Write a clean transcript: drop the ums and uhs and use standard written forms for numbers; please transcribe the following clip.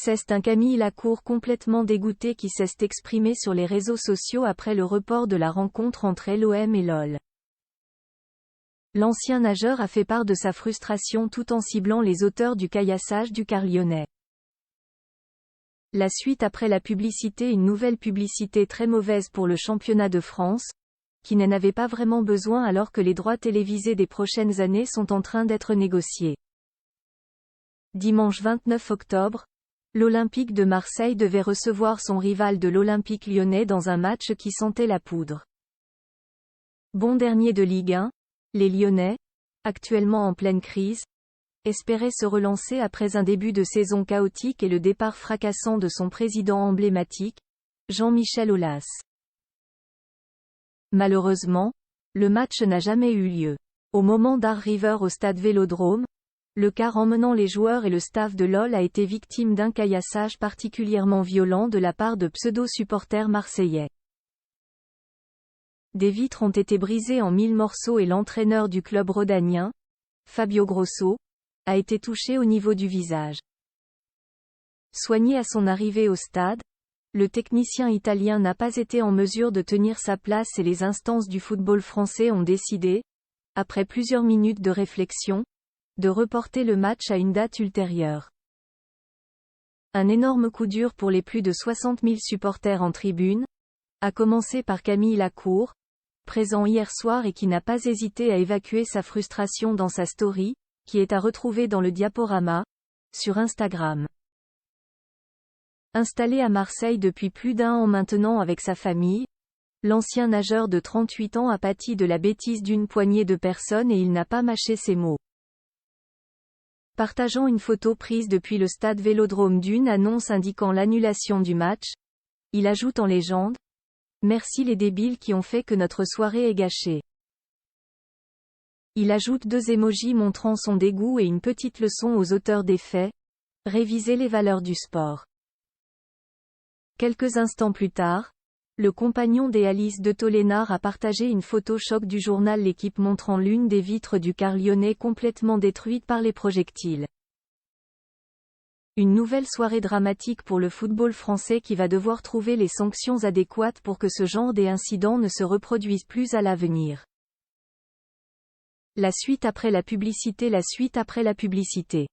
C'est un Camille Lacour complètement dégoûté qui s'est exprimé sur les réseaux sociaux après le report de la rencontre entre l'OM et l'OL. L'ancien nageur a fait part de sa frustration tout en ciblant les auteurs du caillassage du car lyonnais. La suite après la publicité. Une nouvelle publicité très mauvaise pour le championnat de France, qui n'en avait pas vraiment besoin alors que les droits télévisés des prochaines années sont en train d'être négociés. Dimanche 29 octobre, l'Olympique de Marseille devait recevoir son rival de l'Olympique lyonnais dans un match qui sentait la poudre. Bon dernier de Ligue 1, les Lyonnais, actuellement en pleine crise, espéraient se relancer après un début de saison chaotique et le départ fracassant de son président emblématique, Jean-Michel Aulas. Malheureusement, le match n'a jamais eu lieu. Au moment d'arriver au stade Vélodrome, le car emmenant les joueurs et le staff de l'OL a été victime d'un caillassage particulièrement violent de la part de pseudo-supporters marseillais. Des vitres ont été brisées en 1000 morceaux et l'entraîneur du club rhodanien, Fabio Grosso, a été touché au niveau du visage. Soigné à son arrivée au stade, le technicien italien n'a pas été en mesure de tenir sa place et les instances du football français ont décidé, après plusieurs minutes de réflexion, de reporter le match à une date ultérieure. Un énorme coup dur pour les plus de 60 000 supporters en tribune, à commencer par Camille Lacour, présent hier soir et qui n'a pas hésité à évacuer sa frustration dans sa story, qui est à retrouver dans le diaporama, sur Instagram. Installé à Marseille depuis plus d'1 an maintenant avec sa famille, l'ancien nageur de 38 ans a pâti de la bêtise d'une poignée de personnes et il n'a pas mâché ses mots. Partageant une photo prise depuis le stade Vélodrome d'une annonce indiquant l'annulation du match, il ajoute en légende « Merci les débiles qui ont fait que notre soirée est gâchée ». Il ajoute 2 émojis montrant son dégoût et une petite leçon aux auteurs des faits « Révisez les valeurs du sport ». Quelques instants plus tard, le compagnon d'Alice de Tolénard a partagé une photo choc du journal L'Équipe montrant l'une des vitres du car lyonnais complètement détruite par les projectiles. Une nouvelle soirée dramatique pour le football français qui va devoir trouver les sanctions adéquates pour que ce genre d'incidents ne se reproduisent plus à l'avenir. La suite après la publicité. La suite après la publicité.